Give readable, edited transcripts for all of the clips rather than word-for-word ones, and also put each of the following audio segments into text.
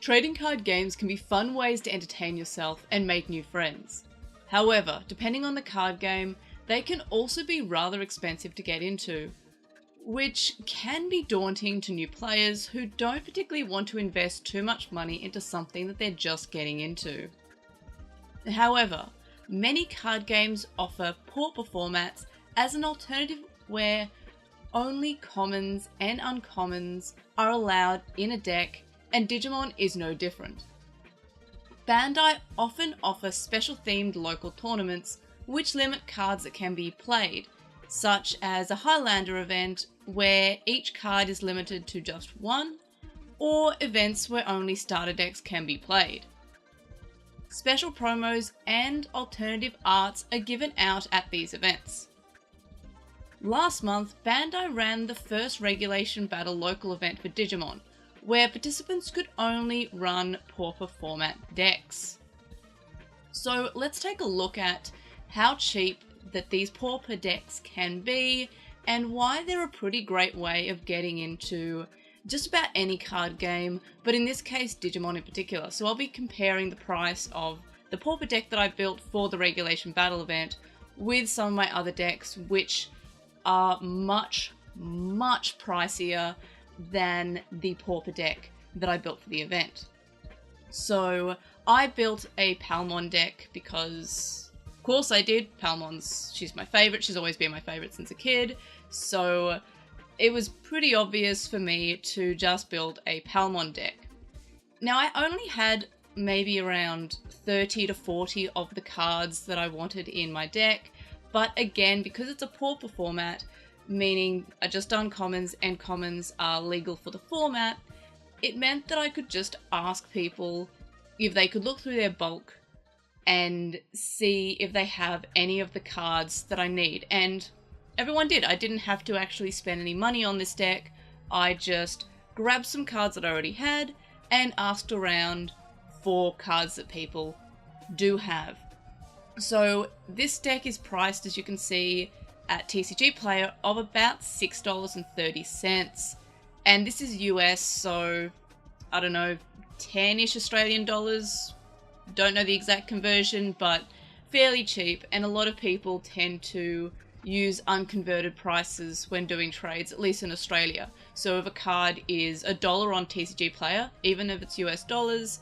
Trading card games can be fun ways to entertain yourself and make new friends. However, depending on the card game, they can also be rather expensive to get into, which can be daunting to new players who don't particularly want to invest too much money into something that they're just getting into. However, many card games offer Pauper formats as an alternative where only commons and uncommons are allowed in a deck, and Digimon is no different. Bandai often offer special themed local tournaments which limit cards that can be played, such as a Highlander event where each card is limited to just one, or events where only starter decks can be played. Special promos and alternative arts are given out at these events. Last month, Bandai ran the first Regulation Battle local event for Digimon, where participants could only run Pauper format decks. So let's take a look at how cheap that these Pauper decks can be and why they're a pretty great way of getting into just about any card game, but in this case Digimon in particular. So I'll be comparing the price of the Pauper deck that I built for the Regulation Battle event with some of my other decks, which are much pricier than the Pauper deck that I built for the event. So I built a Palmon deck because, of course I did. She's my favourite. She's always been my favourite since a kid. So it was pretty obvious for me to just build a Palmon deck. Now I only had maybe around 30 to 40 of the cards that I wanted in my deck, but again, because it's a Pauper format, meaning just uncommons and commons are legal for the format, it meant that I could just ask people if they could look through their bulk and see if they have any of the cards that I need. And everyone did. I didn't have to actually spend any money on this deck. I just grabbed some cards that I already had and asked around for cards that people do have. So this deck is priced, as you can see, at TCG Player of about $6.30. And this is US, so I don't know, 10-ish Australian dollars. Don't know the exact conversion, but fairly cheap. And a lot of people tend to use unconverted prices when doing trades, at least in Australia. So if a card is $1 on TCG Player, even if it's US dollars,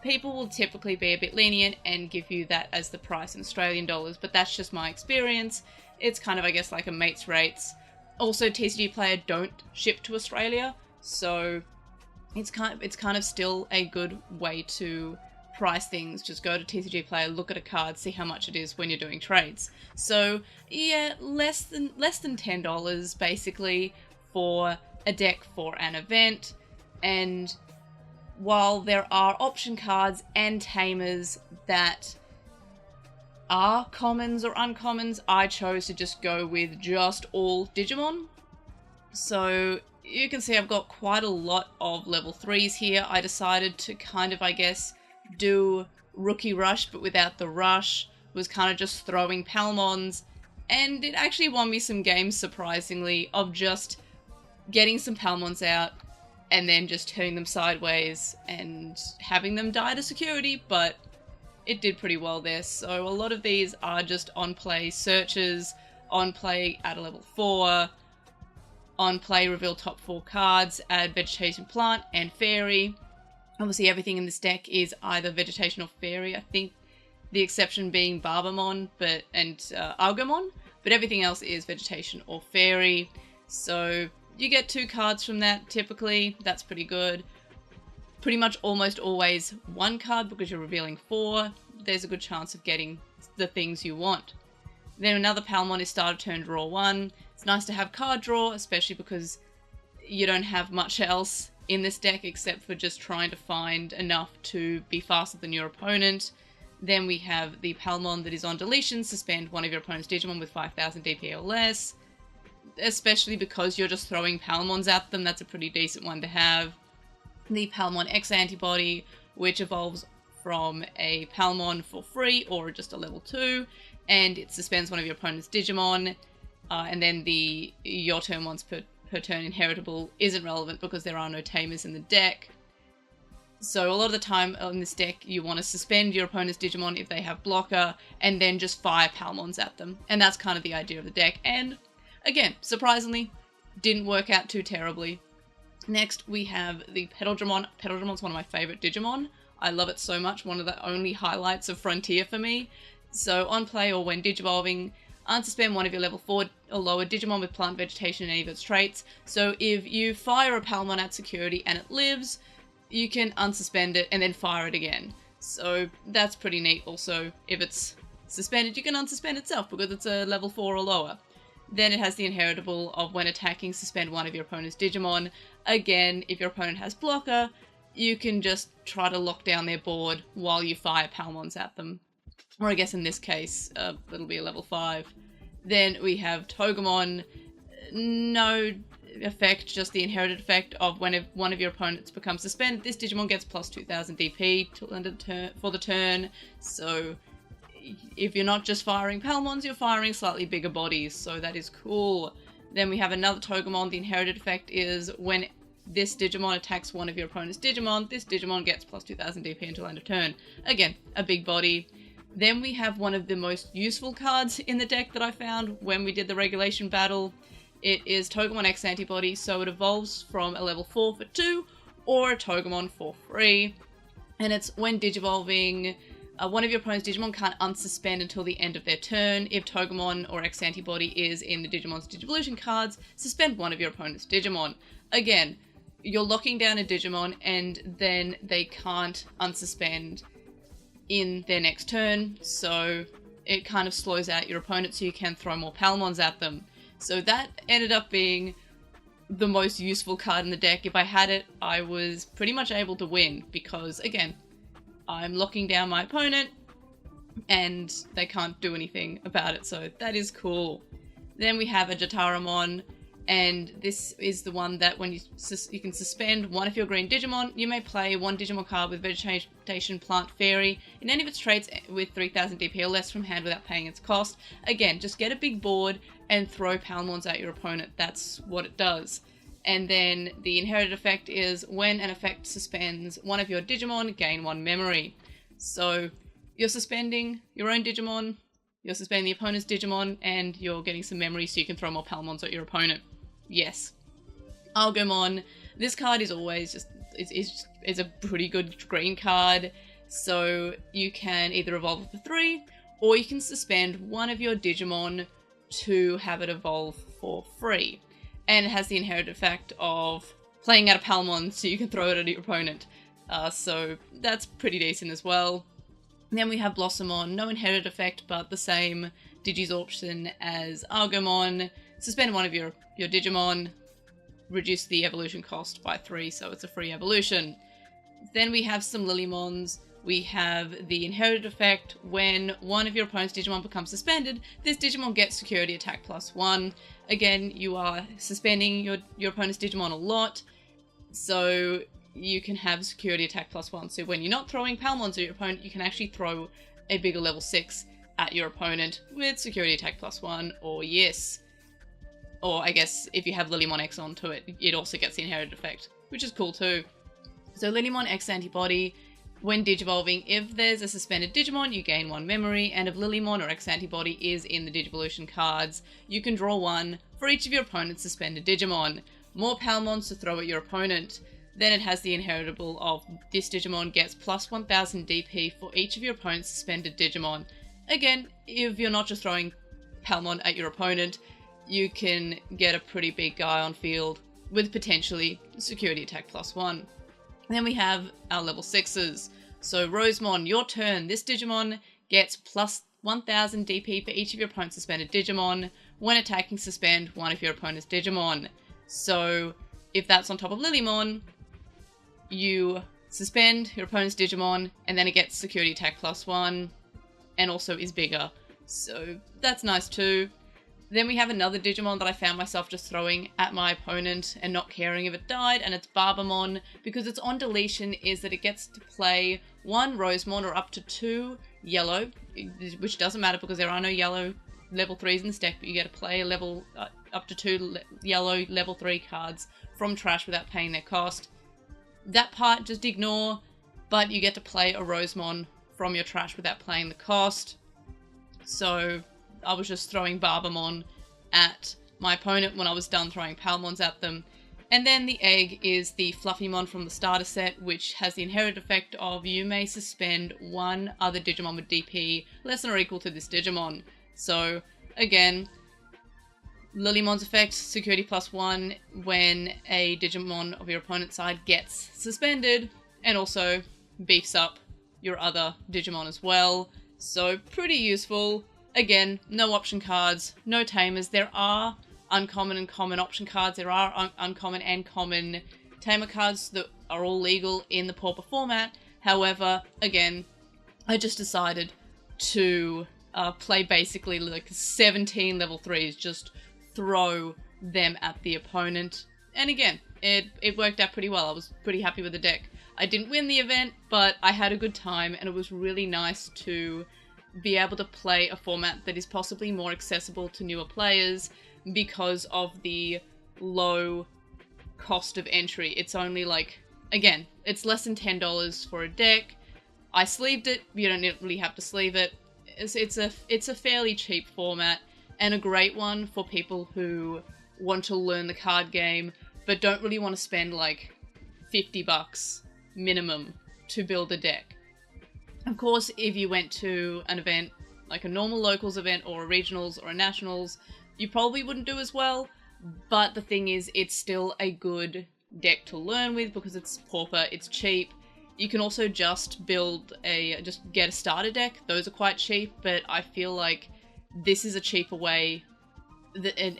people will typically be a bit lenient and give you that as the price in Australian dollars, but that's just my experience. It's kind of, I guess, like a mate's rates. Also, TCG Player don't ship to Australia, so it's kind of still a good way to price things. Just go to TCG Player, look at a card, see how much it is when you're doing trades. So yeah, less than $10 basically for a deck for an event. And while there are option cards and tamers that are commons or uncommons, I chose to just go with just all Digimon. So you can see I've got quite a lot of level 3s here. I decided to kind of, I guess, do Rookie Rush, but without the rush. Was kind of just throwing Palmons, and it actually won me some games, surprisingly, of just getting some Palmons out and then just turning them sideways and having them die to security, but it did pretty well there. So a lot of these are just on-play searches, on-play add a level 4, on-play reveal top 4 cards, add Vegetation, Plant, and Fairy. Obviously everything in this deck is either Vegetation or Fairy, I think the exception being Barbamon and Argomon, but everything else is Vegetation or Fairy. So you get 2 cards from that typically. That's pretty good. Pretty much almost always 1 card because you're revealing 4. There's a good chance of getting the things you want. Then another Palmon is start of turn, draw 1. It's nice to have card draw, especially because you don't have much else in this deck except for just trying to find enough to be faster than your opponent. Then we have the Palmon that is on deletion, suspend one of your opponent's Digimon with 5000 DP or less. Especially because you're just throwing Palmons at them, that's a pretty decent one to have. The Palmon X Antibody, which evolves from a Palmon for free or just a level 2, and it suspends one of your opponent's Digimon. And then the your turn once per turn inheritable isn't relevant because there are no tamers in the deck. So a lot of the time on this deck, you want to suspend your opponent's Digimon if they have blocker, and then just fire Palmons at them. And that's kind of the idea of the deck. And again, surprisingly, didn't work out too terribly. Next, we have the Petalmon. Petalmon's one of my favorite Digimon. I love it so much, one of the only highlights of Frontier for me. So on play or when Digivolving, unsuspend one of your level 4 or lower Digimon with plant vegetation and any of its traits. So if you fire a Palmon at security and it lives, you can unsuspend it and then fire it again. So that's pretty neat. Also, if it's suspended, you can unsuspend itself because it's a level 4 or lower. Then it has the inheritable of when attacking, suspend one of your opponent's Digimon. Again, if your opponent has blocker, you can just try to lock down their board while you fire Palmons at them. Or I guess in this case, it'll be a level 5. Then we have Togemon. No effect, just the inherited effect of when one of your opponents becomes suspended, this Digimon gets plus 2000 DP for the turn. So if you're not just firing Palmons, you're firing slightly bigger bodies, so that is cool. Then we have another Togemon. The inherited effect is when this Digimon attacks one of your opponent's Digimon, this Digimon gets plus 2000 DP until end of turn. Again, a big body. Then we have one of the most useful cards in the deck that I found when we did the regulation battle. It is Togemon X Antibody, so it evolves from a level 4 for 2 or a Togemon for free. And it's when Digivolving, one of your opponent's Digimon can't unsuspend until the end of their turn. If Togemon or X Antibody is in the Digimon's Digivolution cards, suspend one of your opponent's Digimon. Again, you're locking down a Digimon and then they can't unsuspend in their next turn, so it kind of slows out your opponent so you can throw more Palmons at them. So that ended up being the most useful card in the deck. If I had it, I was pretty much able to win because, again, I'm locking down my opponent and they can't do anything about it, so that is cool. Then we have a Jataramon, and this is the one that when you can suspend one of your green Digimon, you may play one Digimon card with Vegetation, Plant, Fairy in any of its traits with 3000 DP or less from hand without paying its cost. Again, just get a big board and throw Palmons at your opponent. That's what it does. And then the inherited effect is when an effect suspends one of your Digimon, gain 1 memory. So you're suspending your own Digimon, you're suspending the opponent's Digimon, and you're getting some memory so you can throw more Palmons at your opponent. Yes. Algomon. This card is always just, it's a pretty good green card. So you can either evolve for 3, or you can suspend one of your Digimon to have it evolve for free. And it has the inherited effect of playing out a Palmon so you can throw it at your opponent. So that's pretty decent as well. And then we have Blossomon. No inherited effect, but the same Digisorption as Algomon. Suspend one of your Digimon, reduce the evolution cost by 3, so it's a free evolution. Then we have some Lilymons. We have the inherited effect when one of your opponent's Digimon becomes suspended, this Digimon gets security attack +1. Again, you are suspending your opponent's Digimon a lot, so you can have security attack +1. So when you're not throwing Palmons at your opponent, you can actually throw a bigger level 6 at your opponent with security attack +1, or yes. Or I guess if you have Lilymon X onto it, it also gets the inherited effect, which is cool too. So Lilymon X Antibody, when Digivolving, if there's a suspended Digimon, you gain 1 memory, and if Lilymon or X Antibody is in the Digivolution cards, you can draw 1 for each of your opponent's suspended Digimon. More Palmons to throw at your opponent. Then it has the inheritable of this Digimon gets plus 1000 DP for each of your opponent's suspended Digimon. Again, if you're not just throwing Palmon at your opponent, you can get a pretty big guy on field with potentially security attack +1. Then we have our level 6s. So Rosemon, your turn. This Digimon gets plus 1000 DP for each of your opponent's suspended Digimon. When attacking, suspend one of your opponent's Digimon. So if that's on top of Lilymon, you suspend your opponent's Digimon, and then it gets security attack +1, and also is bigger. So that's nice too. Then we have another Digimon that I found myself just throwing at my opponent and not caring if it died, and it's Barbamon. Because it's on deletion is that it gets to play 1 Rosemon or up to 2 yellow, which doesn't matter because there are no yellow level 3s in this deck, but you get to play a level up to 2 yellow level 3 cards from trash without paying their cost. That part, just ignore. but you get to play a Rosemon from your trash without paying the cost. So I was just throwing Barbamon at my opponent when I was done throwing Palmons at them. And then the egg is the Fluffymon from the starter set, which has the inherent effect of you may suspend one other Digimon with DP less than or equal to this Digimon. So, again, Lilymon's effect, security +1 when a Digimon of your opponent's side gets suspended, and also beefs up your other Digimon as well. So, pretty useful. Again, no option cards, no tamers. There are uncommon and common option cards. There are uncommon and common tamer cards that are all legal in the Pauper format. However, again, I just decided to play basically like 17 level 3s, just throw them at the opponent. And again, it worked out pretty well. I was pretty happy with the deck. I didn't win the event, but I had a good time, and it was really nice to be able to play a format that is possibly more accessible to newer players because of the low cost of entry. It's only like, again, it's less than $10 for a deck. I sleeved it. You don't really have to sleeve it. It's a fairly cheap format and a great one for people who want to learn the card game but don't really want to spend like $50 minimum to build a deck. Of course, if you went to an event like a normal locals event or a regionals or a nationals, you probably wouldn't do as well, but the thing is, it's still a good deck to learn with because it's Pauper, it's cheap. You can also just get a starter deck. Those are quite cheap, but I feel like this is a cheaper way,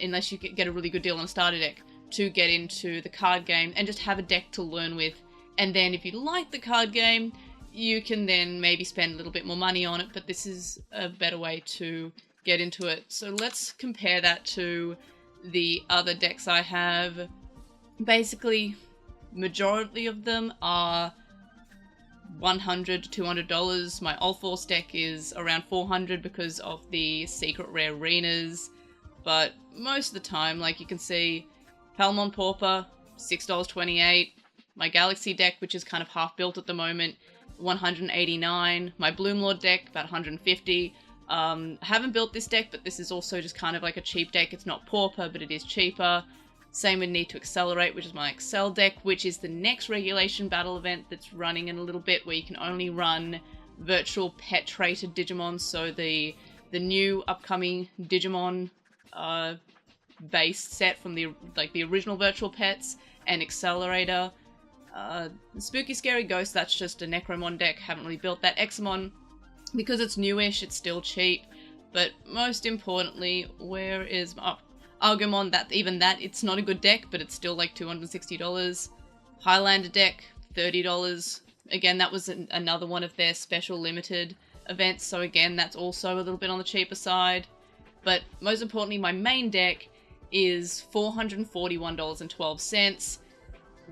unless you get a really good deal on a starter deck, to get into the card game and just have a deck to learn with. And then if you like the card game, you can then maybe spend a little bit more money on it, but this is a better way to get into it. So let's compare that to the other decks I have. Basically, majority of them are $100 to $200. My All Force deck is around $400 because of the secret rare arenas, but most of the time, like you can see, Palmon Pauper, $6.28. My Galaxy deck, which is kind of half built at the moment, $189. My Bloomlord deck, about $150. I haven't built this deck, but this is also just kind of like a cheap deck. It's not Pauper, but it is cheaper. Same with Need to Accelerate, which is my Excel deck, which is the next regulation battle event that's running in a little bit, where you can only run virtual pet traded Digimon. So the new upcoming Digimon base set from the original virtual pets and Accelerator. Spooky Scary Ghost, that's just a Necromon deck. Haven't really built that. Examon, because it's newish, it's still cheap. But most importantly, where is Argomon? It's not a good deck, but it's still like $260. Highlander deck, $30. Again, that was another one of their special limited events, so again, that's also a little bit on the cheaper side. But most importantly, my main deck is $441.12,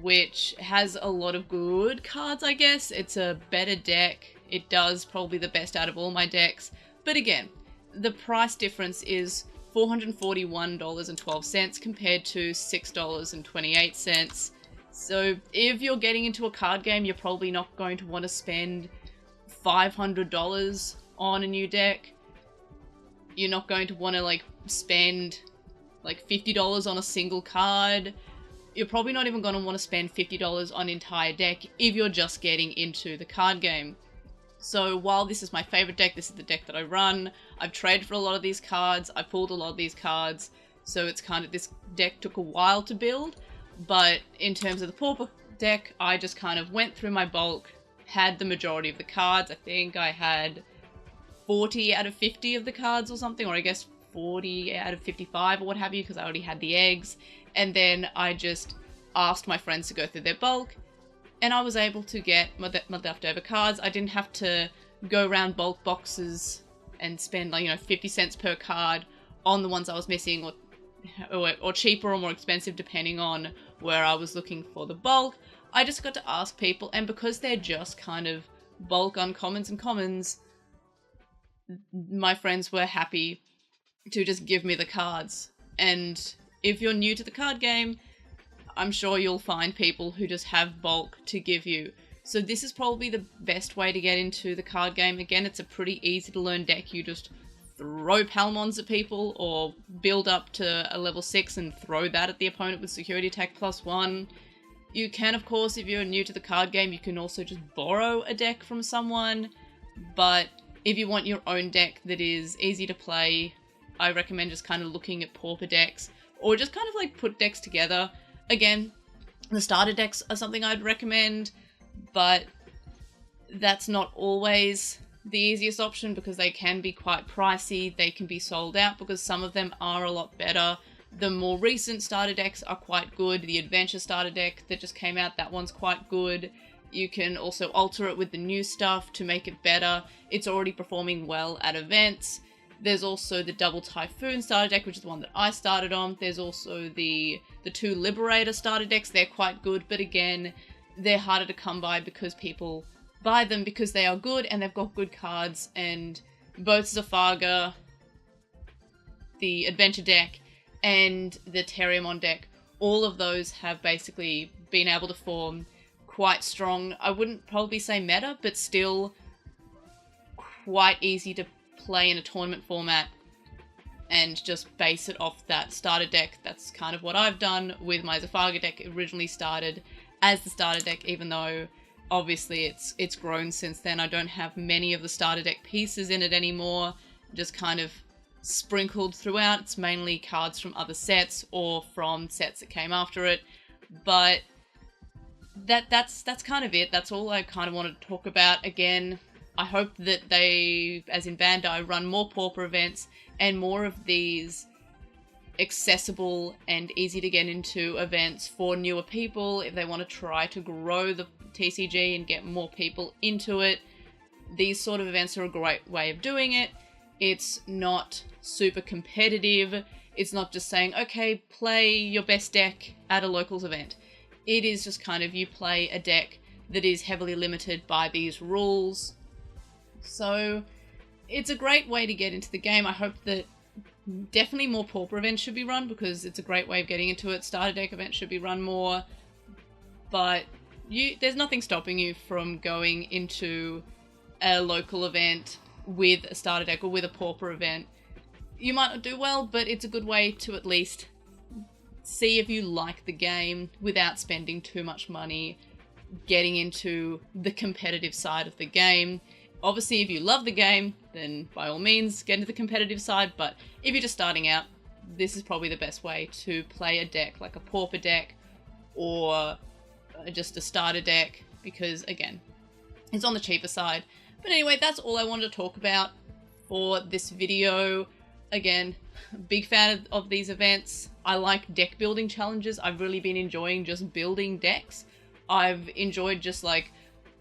which has a lot of good cards, I guess. It's a better deck. It does probably the best out of all my decks. But again, the price difference is $441.12 compared to $6.28. So if you're getting into a card game, you're probably not going to want to spend $500 on a new deck. You're not going to want to spend $50 on a single card. You're probably not even going to want to spend $50 on an entire deck if you're just getting into the card game. So while this is my favorite deck, this is the deck that I run. I've traded for a lot of these cards. I pulled a lot of these cards. So it's kind of, this deck took a while to build. But in terms of the Pauper deck, I just kind of went through my bulk, had the majority of the cards. I think I had 40 out of 50 of the cards or something, or I guess 40 out of 55 or what have you, because I already had the eggs. And then I just asked my friends to go through their bulk, and I was able to get my leftover cards. I didn't have to go around bulk boxes and spend 50 cents per card on the ones I was missing, or cheaper or more expensive depending on where I was looking for the bulk. I just got to ask people, and because they're just kind of bulk uncommons and commons, my friends were happy to just give me the cards. And if you're new to the card game, I'm sure you'll find people who just have bulk to give you. So this is probably the best way to get into the card game. Again, it's a pretty easy to learn deck. You just throw Palmons at people or build up to a level 6 and throw that at the opponent with security attack +1. You can, of course, if you're new to the card game, you can also just borrow a deck from someone. But if you want your own deck that is easy to play, I recommend just kind of looking at Pauper decks or just kind of like put decks together. Again, the starter decks are something I'd recommend, but that's not always the easiest option because they can be quite pricey. They can be sold out because some of them are a lot better. The more recent starter decks are quite good. The adventure starter deck that just came out, that one's quite good. You can also alter it with the new stuff to make it better. It's already performing well at events. There's also the Double Typhoon starter deck, which is the one that I started on. There's also the 2 Liberator starter decks. They're quite good, but again, they're harder to come by because people buy them because they are good and they've got good cards. And both Zafaga, the adventure deck, and the Terriermon deck, all of those have basically been able to form quite strong, I wouldn't probably say meta, but still quite easy to play in a tournament format and just base it off that starter deck. That's kind of what I've done with my Zafaga deck. It originally started as the starter deck, even though obviously it's grown since then. I don't have many of the starter deck pieces in it anymore, just kind of sprinkled throughout. It's mainly cards from other sets or from sets that came after it, but that's kind of it. That's all I kind of wanted to talk about. Again, I hope that they, as in Bandai, run more Pauper events and more of these accessible and easy to get into events for newer people if they want to try to grow the TCG and get more people into it. These sort of events are a great way of doing it. It's not super competitive. It's not just saying, okay, play your best deck at a locals event. It is just kind of you play a deck that is heavily limited by these rules. So it's a great way to get into the game. I hope that definitely more Pauper events should be run because it's a great way of getting into it. Starter deck events should be run more. But there's nothing stopping you from going into a local event with a starter deck or with a Pauper event. You might not do well, but it's a good way to at least see if you like the game without spending too much money getting into the competitive side of the game. Obviously, if you love the game, then by all means get into the competitive side, but if you're just starting out, this is probably the best way to play a deck, like a Pauper deck or just a starter deck, because again, it's on the cheaper side. But anyway, that's all I wanted to talk about for this video. Again, big fan of these events. I like deck building challenges. I've really been enjoying just building decks. I've enjoyed just like,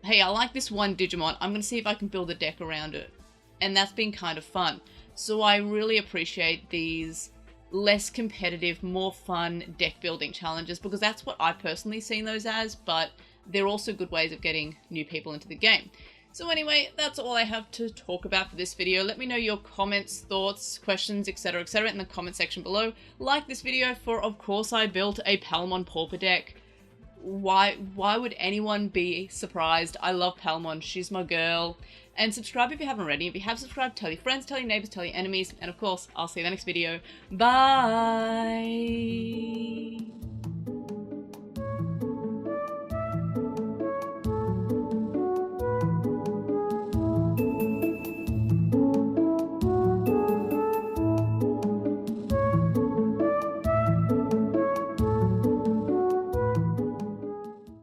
hey, I like this one Digimon. I'm going to see if I can build a deck around it. And that's been kind of fun. So I really appreciate these less competitive, more fun deck building challenges because that's what I've personally seen those as, but they're also good ways of getting new people into the game. So anyway, that's all I have to talk about for this video. Let me know your comments, thoughts, questions, etc., in the comment section below. Like this video for, of course, I built a Palmon Pauper deck. Why would anyone be surprised? I love Palmon. She's my girl. And subscribe if you haven't already. If you have subscribed, tell your friends, tell your neighbors, tell your enemies. And of course, I'll see you in the next video. Bye!